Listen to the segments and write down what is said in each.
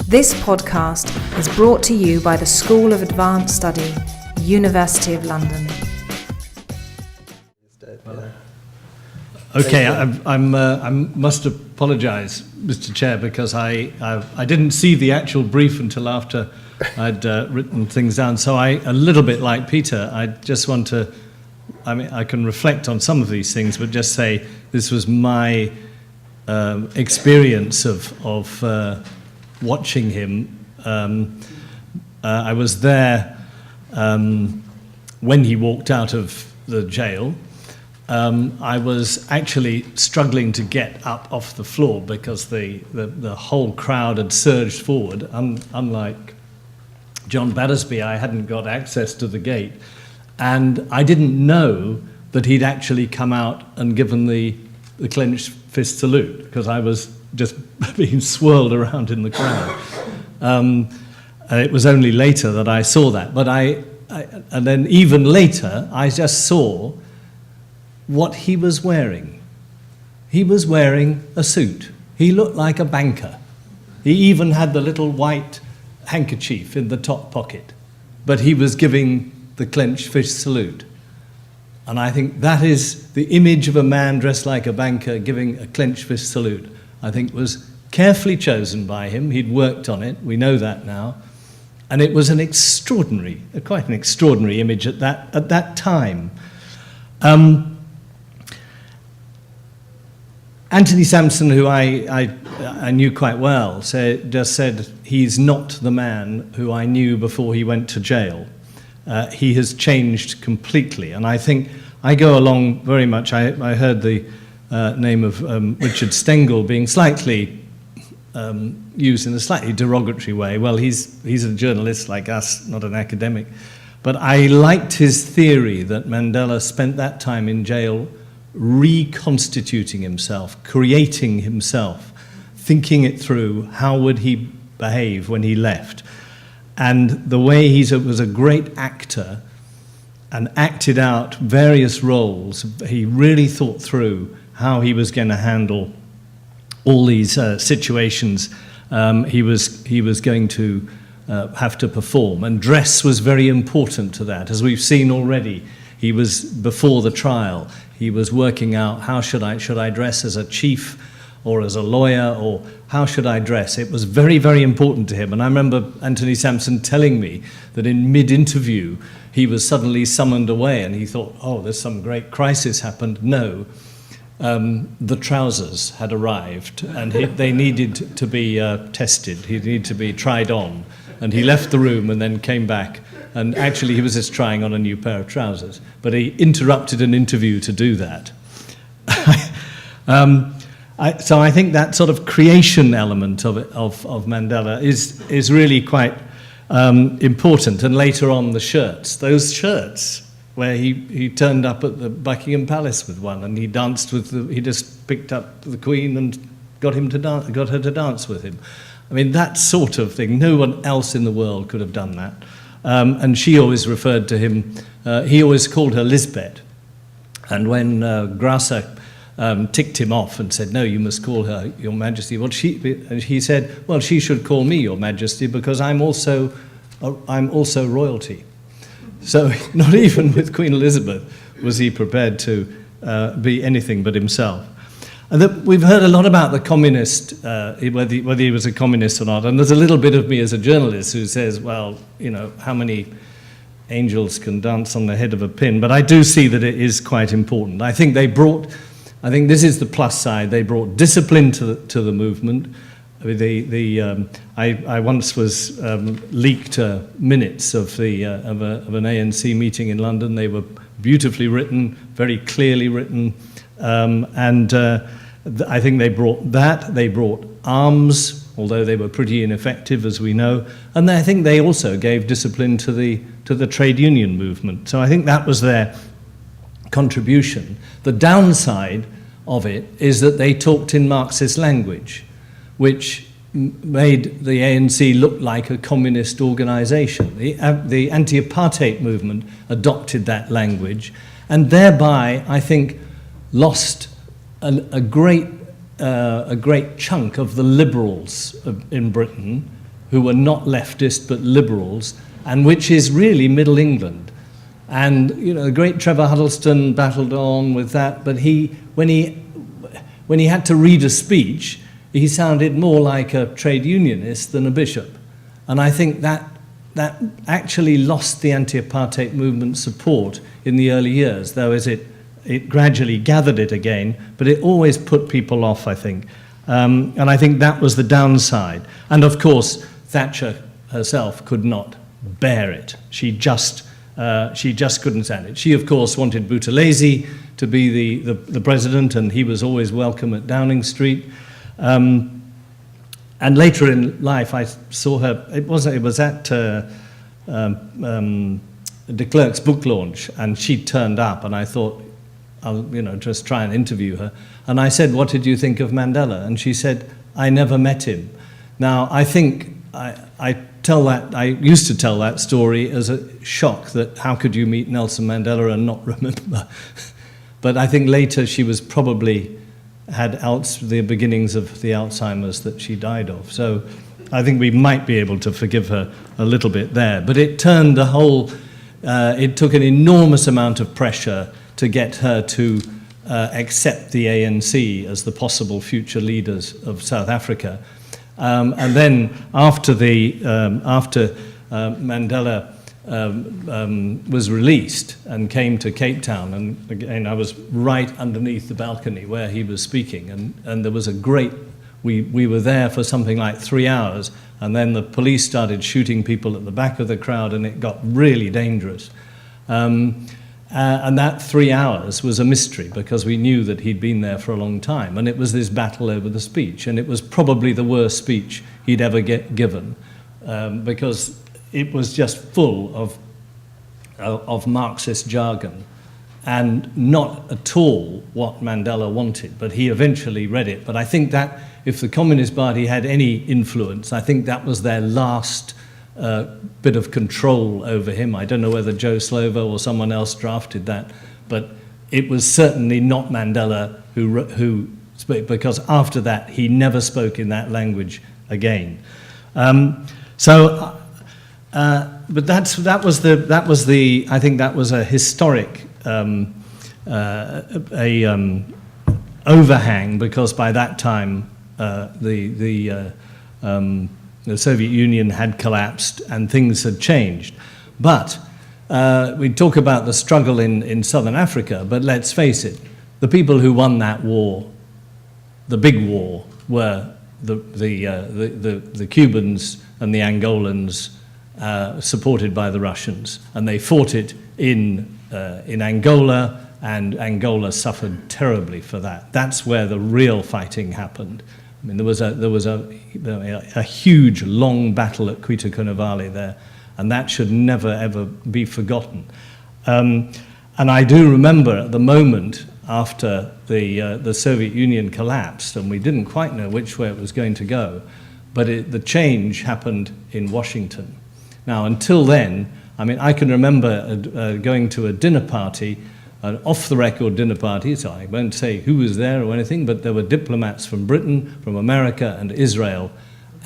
This podcast is brought to you by the School of Advanced Study, University of London. Okay, I must apologise, Mr. Chair, because I didn't see the actual brief until after I'd written things down. So a little bit like Peter, I just want to, I can reflect on some of these things, but just say this was my experience of watching him. I was there when he walked out of the jail. I was actually struggling to get up off the floor because the whole crowd had surged forward. Unlike John Battersby, I hadn't got access to the gate, and I didn't know that he'd actually come out and given the clenched fist salute, because I was just being swirled around in the crowd. It was only later that I saw that, but and then even later, I just saw what he was wearing. He was wearing a suit. He looked like a banker. He even had the little white handkerchief in the top pocket, but he was giving the clenched fist salute. And I think that is the image of a man dressed like a banker giving a clenched fist salute. I think was carefully chosen by him. He'd worked on it. We know that now. And it was quite an extraordinary image at that time. Anthony Sampson, who I knew quite well, just said he's not the man who I knew before he went to jail. He has changed completely, and I think I go along very much. I heard the name of Richard Stengel being slightly used in a slightly derogatory way. Well, he's a journalist like us, not an academic. But I liked his theory that Mandela spent that time in jail reconstituting himself, creating himself, thinking it through. How would he behave when he left? And the way he was a great actor and acted out various roles, he really thought through how he was going to handle all these situations he was going to have to perform. And dress was very important to that. As we've seen already, he was, before the trial, he was working out how should I dress as a chief or as a lawyer, or how should I dress? It was very, very important to him. And I remember Anthony Sampson telling me that in mid-interview, he was suddenly summoned away and he thought, oh, there's some great crisis happened. No, the trousers had arrived and they needed to be tested. He needed to be tried on. And he left the room and then came back. And actually, he was just trying on a new pair of trousers. But he interrupted an interview to do that. So I think that sort of creation element of Mandela is really quite important. And later on, those shirts where he turned up at the Buckingham Palace with one, and he danced he just picked up the Queen and got her to dance with him. I mean, that sort of thing. No one else in the world could have done that. And she always referred to him. He always called her Lisbeth. And when Grasser ticked him off and said, no, you must call her Your Majesty. Well, he said, well, she should call me Your Majesty because I'm also royalty. So not even with Queen Elizabeth was he prepared to be anything but himself. And we've heard a lot about the communist, whether he was a communist or not. And there's a little bit of me as a journalist who says, well, how many angels can dance on the head of a pin? But I do see that it is quite important. I think this is the plus side. They brought discipline to the movement. I once was leaked minutes of an ANC meeting in London. They were beautifully written, very clearly written, and I think they brought that. They brought arms, although they were pretty ineffective, as we know, and I think they also gave discipline to the trade union movement. So I think that was their contribution. The downside of it is that they talked in Marxist language, which made the ANC look like a communist organization. The anti-apartheid movement adopted that language, and thereby, I think, lost a great chunk of the liberals in Britain who were not leftist but liberals, and which is really Middle England. And the great Trevor Huddleston battled on with that, but when he had to read a speech, he sounded more like a trade unionist than a bishop. And I think that actually lost the anti-apartheid movement's support in the early years, though as it gradually gathered it again, but it always put people off, I think. And I think that was the downside. And of course, Thatcher herself could not bear it. She just couldn't stand it. She, of course, wanted Buthelezi to be the president, and he was always welcome at Downing Street. And later in life, I saw her. It was at de Klerk's book launch, and she turned up, and I thought, I'll just try and interview her. And I said, "What did you think of Mandela?" And she said, "I never met him." Now, I think I used to tell that story as a shock, that how could you meet Nelson Mandela and not remember? But I think later she was probably had the beginnings of the Alzheimer's that she died of. So I think we might be able to forgive her a little bit there. But it turned the whole, it took an enormous amount of pressure to get her to accept the ANC as the possible future leaders of South Africa. And then after Mandela was released and came to Cape Town, and again I was right underneath the balcony where he was speaking, and there was a great, we were there for something like 3 hours, and then the police started shooting people at the back of the crowd, and it got really dangerous. And that 3 hours was a mystery, because we knew that he'd been there for a long time, and it was this battle over the speech, and it was probably the worst speech he'd ever given, because it was just full of Marxist jargon, and not at all what Mandela wanted. But he eventually read it. But I think that if the Communist Party had any influence, I think that was their last bit of control over him. I don't know whether Joe Slovo or someone else drafted that, but it was certainly not Mandela who spoke, because after that he never spoke in that language again. But that was the I think that was a historic overhang, because by that time the Soviet Union had collapsed and things had changed. But we talk about the struggle in Southern Africa, but let's face it, the people who won that war, the big war, were the Cubans and the Angolans, supported by the Russians, and they fought it in Angola, and Angola suffered terribly for that. That's where the real fighting happened. I mean, there was a huge, long battle at Cuitaconavale there, and that should never ever be forgotten. And I do remember at the moment after the Soviet Union collapsed, and we didn't quite know which way it was going to go, but the change happened in Washington. Now, until then, I mean, I can remember going to a dinner party, an off-the-record dinner party, so I won't say who was there or anything, but there were diplomats from Britain, from America, and Israel,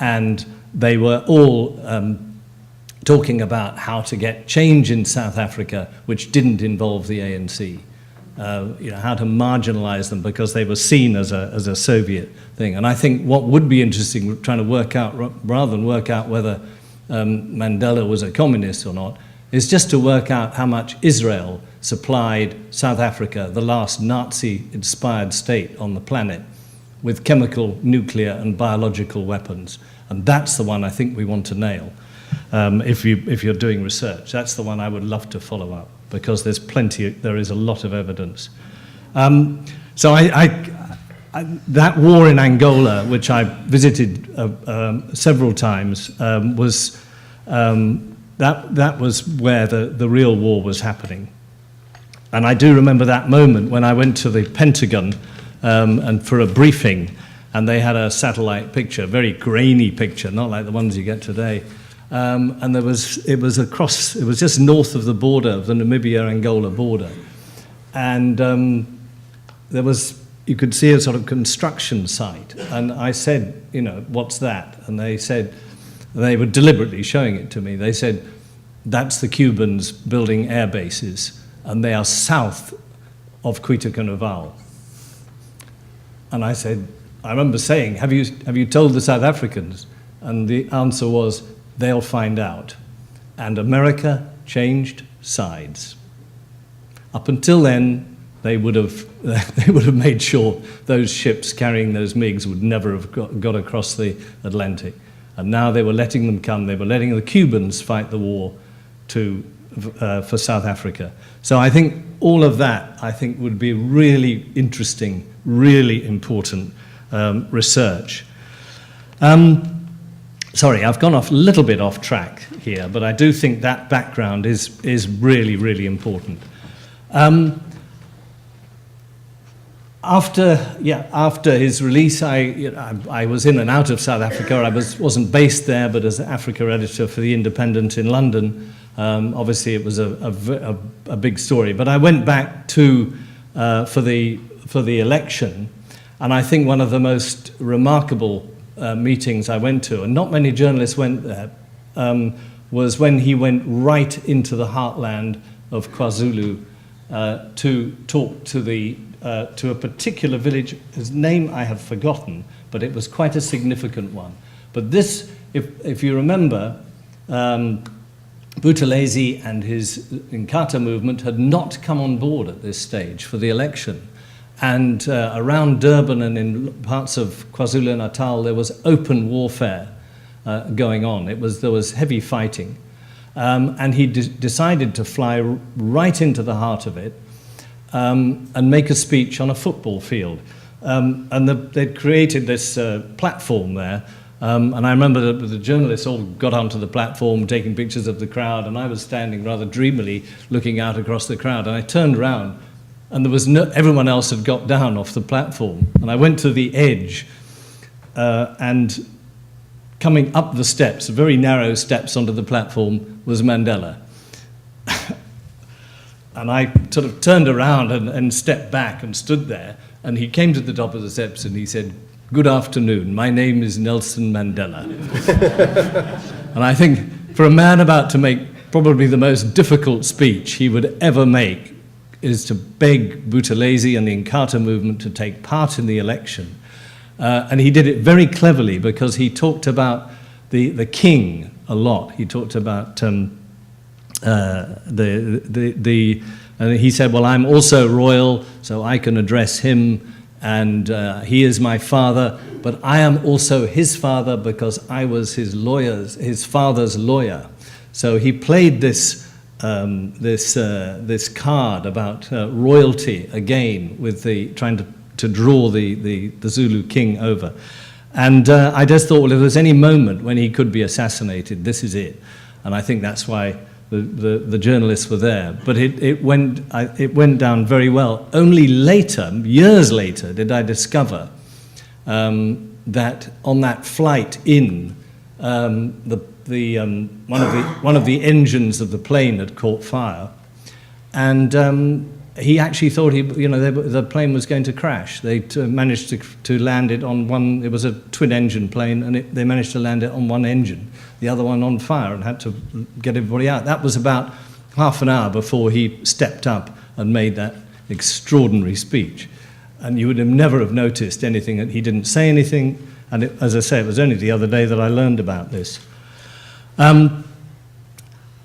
and they were all talking about how to get change in South Africa, which didn't involve the ANC. How to marginalize them because they were seen as a Soviet thing. And I think what would be interesting, trying to work out, rather than work out whether Mandela was a communist or not, is just to work out how much Israel supplied South Africa, the last Nazi-inspired state on the planet, with chemical, nuclear, and biological weapons. And that's the one I think we want to nail. If you're doing research, that's the one I would love to follow up, because there is a lot of evidence. So that war in Angola, which I visited several times, that was where the real war was happening. And I do remember that moment when I went to the Pentagon and for a briefing, and they had a satellite picture, very grainy picture, not like the ones you get today. And it was just north of the border, of the Namibia-Angola border. And you could see a sort of construction site. And I said, what's that? And they said, They were deliberately showing it to me. They said, that's the Cubans building air bases, and they are south of Cuitacanaval. And I said, I remember saying, have you told the South Africans? And the answer was, they'll find out. And America changed sides. Up until then, they would have made sure those ships carrying those MiGs would never have got across the Atlantic. And now they were letting them come. They were letting the Cubans fight the war for South Africa. So I think all of that, I think, would be really interesting, really important research. Sorry, I've gone off a little bit off track here, but I do think that background is really, really important. After his release, I was in and out of South Africa. I wasn't based there, but as Africa editor for The Independent in London, obviously it was a big story. But I went back to for the election, and I think one of the most remarkable meetings I went to, and not many journalists went there, was when he went right into the heartland of KwaZulu to talk to a particular village, whose name I have forgotten, but it was quite a significant one. But this, if you remember, Buthelezi and his Inkatha movement had not come on board at this stage for the election. And around Durban and in parts of KwaZulu-Natal, there was open warfare going on. There was heavy fighting. And he decided to fly right into the heart of it, and make a speech on a football field. And they'd created this platform there, and I remember that the journalists all got onto the platform taking pictures of the crowd, and I was standing rather dreamily looking out across the crowd, and I turned around, and there was everyone else had got down off the platform, and I went to the edge, and coming up the steps, very narrow steps onto the platform, was Mandela. And I sort of turned around and stepped back and stood there, and he came to the top of the steps and he said, "Good afternoon, my name is Nelson Mandela." And I think for a man about to make probably the most difficult speech he would ever make is to beg Buthelezi and the Inkatha movement to take part in the election. And he did it very cleverly because he talked about the king a lot. He talked about and he said, well, I'm also royal, so I can address him, and he is my father, but I am also his father because I was his father's lawyer. So he played this card about royalty again, with trying to draw the Zulu king over. And I just thought, well, if there's any moment when he could be assassinated, this is it. And I think that's why the journalists were there. But it went down very well. Only later, years later, did I discover that on that flight in, one of the engines of the plane had caught fire, and he actually thought the plane was going to crash. They managed to land it on one. It was a twin-engine plane, and they managed to land it on one engine, the other one on fire, and had to get everybody out. That was about half an hour before he stepped up and made that extraordinary speech. And you would never have noticed anything. He didn't say anything, and as I say, it was only the other day that I learned about this.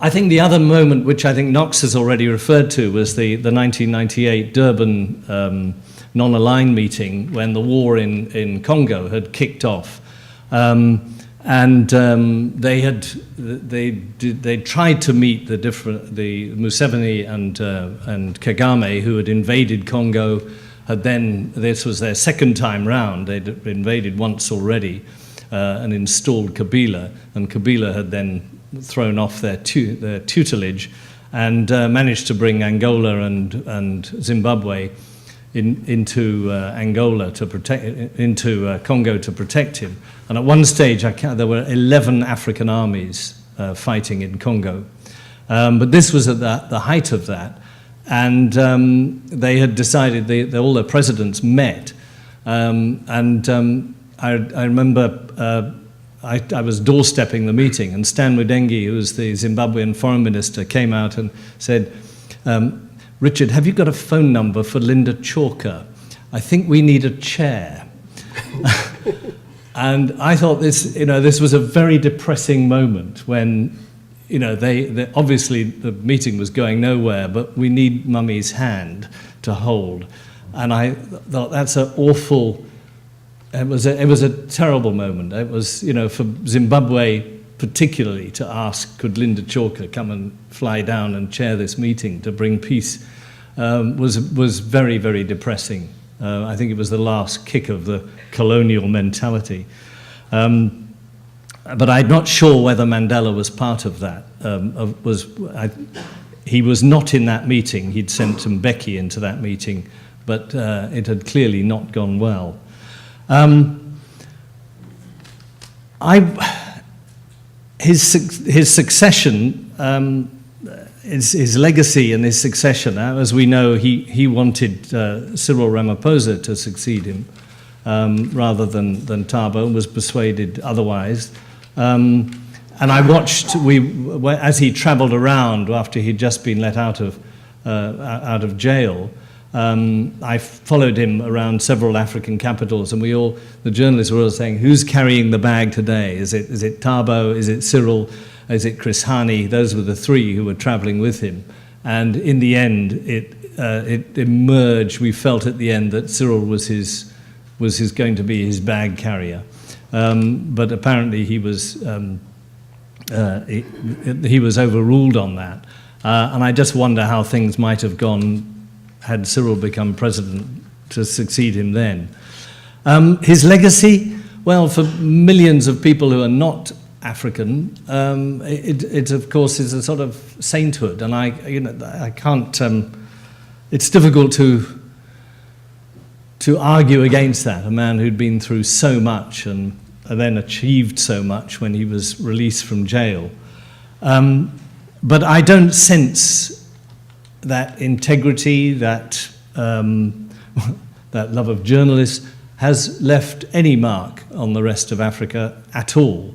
I think the other moment, which I think Knox has already referred to, was the 1998 Durban non-aligned meeting when the war in Congo had kicked off. They tried to meet the Museveni and Kagame, who had invaded Congo. This was their second time round. They'd invaded once already and installed Kabila, and Kabila had then thrown off their tutelage and managed to bring Angola and Zimbabwe into Angola to into Congo to protect him. And at one stage, there were 11 African armies fighting in Congo. But this was at the height of that. And they had decided, all the presidents met. I remember I was doorstepping the meeting, and Stan Mudengi, who was the Zimbabwean foreign minister, came out and said, Richard, have you got a phone number for Linda Chalker? I think we need a chair. And I thought this was a very depressing moment when, they obviously the meeting was going nowhere, but we need Mummy's hand to hold. And I thought that's an awful. It was a terrible moment. It was, for Zimbabwe particularly, to ask, could Linda Chalker come and fly down and chair this meeting to bring peace, was very, very depressing. I think it was the last kick of the colonial mentality. But I'm not sure whether Mandela was part of that. He was not in that meeting. He'd sent Mbeki into that meeting, but it had clearly not gone well. His succession, his legacy and his succession, as we know, he wanted Cyril Ramaphosa to succeed him rather than Thabo, and was persuaded otherwise. And I watched, as he travelled around after he'd just been let out of jail. I followed him around several African capitals, and the journalists were all saying, who's carrying the bag today? Is it Thabo? Is it Cyril? Is it Chris Hani? Those were the three who were travelling with him. And in the end, it emerged, we felt at the end that Cyril was going to be his bag carrier. But apparently he was overruled on that. And I just wonder how things might have gone had Cyril become president to succeed him then. His legacy, well, for millions of people who are not African, it of course is a sort of sainthood, and I can't. It's difficult to argue against that. A man who'd been through so much and then achieved so much when he was released from jail, but I don't sense that integrity, that love of journalists has left any mark on the rest of Africa at all.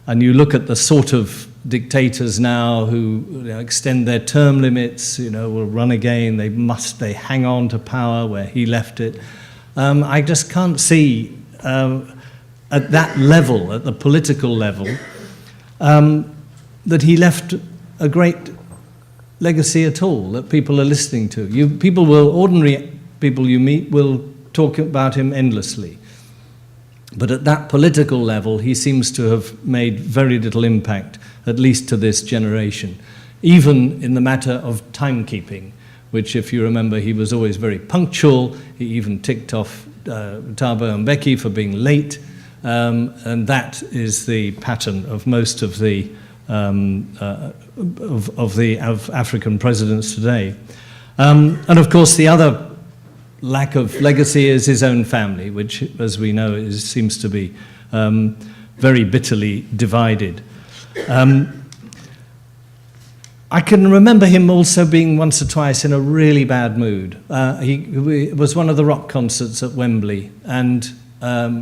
And you look at the sort of dictators now who extend their term limits, will run again, they hang on to power where he left it. I just can't see at that level, at the political level, that he left a great legacy at all that people are listening to. Ordinary people you meet will talk about him endlessly. But at that political level, he seems to have made very little impact, at least to this generation. Even in the matter of timekeeping, which, if you remember, he was always very punctual. He even ticked off Thabo Mbeki for being late. And that is the pattern of most of the of African presidents today. And of course, the other lack of legacy is his own family, which, as we know, seems to be very bitterly divided. I can remember him also being once or twice in a really bad mood. It was one of the rock concerts at Wembley, and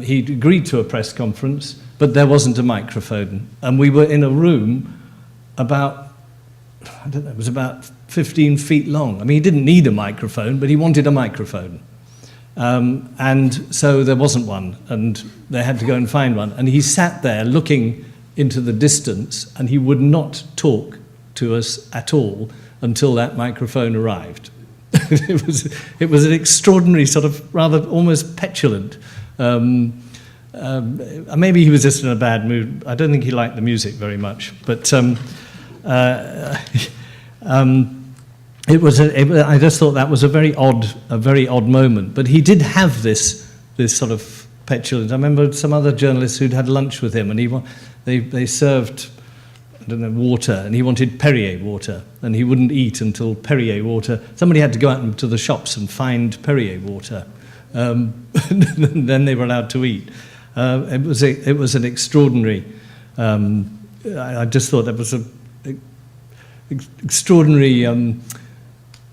he agreed to a press conference, but there wasn't a microphone. And we were in a room about 15 feet long. I mean, he didn't need a microphone, but he wanted a microphone. And so there wasn't one, and they had to go and find one. And he sat there looking into the distance, and he would not talk to us at all until that microphone arrived. It was an extraordinary sort of rather almost petulant. Maybe he was just in a bad mood. I don't think he liked the music very much, but I just thought that was a very odd moment. But he did have this sort of petulance. I remember some other journalists who'd had lunch with him, and they served, I don't know, water, and he wanted Perrier water, and he wouldn't eat until Perrier water. Somebody had to go out to the shops and find Perrier water. Then they were allowed to eat. It was an extraordinary. I just thought that was an extraordinary.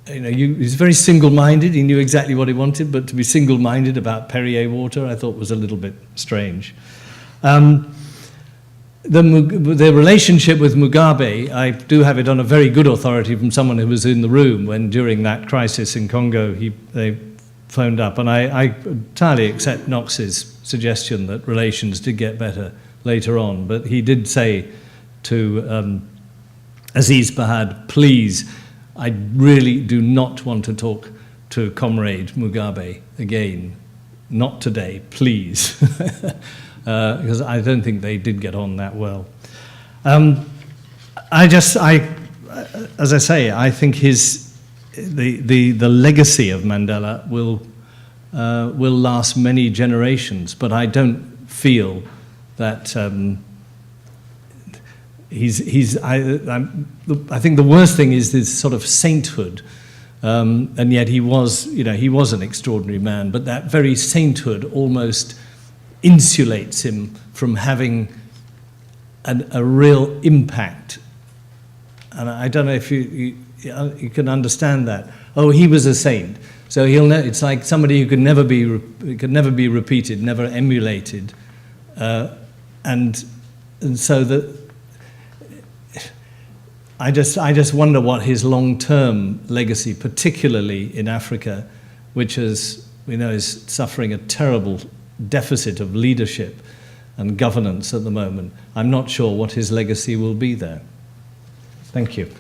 He was very single-minded. He knew exactly what he wanted, but to be single-minded about Perrier water, I thought was a little bit strange. the relationship with Mugabe, I do have it on a very good authority from someone who was in the room when during that crisis in Congo they phoned up, and I entirely accept Knox's suggestion that relations did get better later on, but he did say to Aziz Bahad, please, I really do not want to talk to Comrade Mugabe again. Not today, please. Because I don't think they did get on that well. As I say, I think the legacy of Mandela will last many generations, but I don't feel that I think the worst thing is this sort of sainthood, and yet he was an extraordinary man, but that very sainthood almost insulates him from having a real impact. And I don't know if you can understand that. Oh, he was a saint, so it's like somebody who could never be repeated, never emulated, and so that. I just wonder what his long-term legacy, particularly in Africa, which is suffering a terrible deficit of leadership and governance at the moment. I'm not sure what his legacy will be there. Thank you.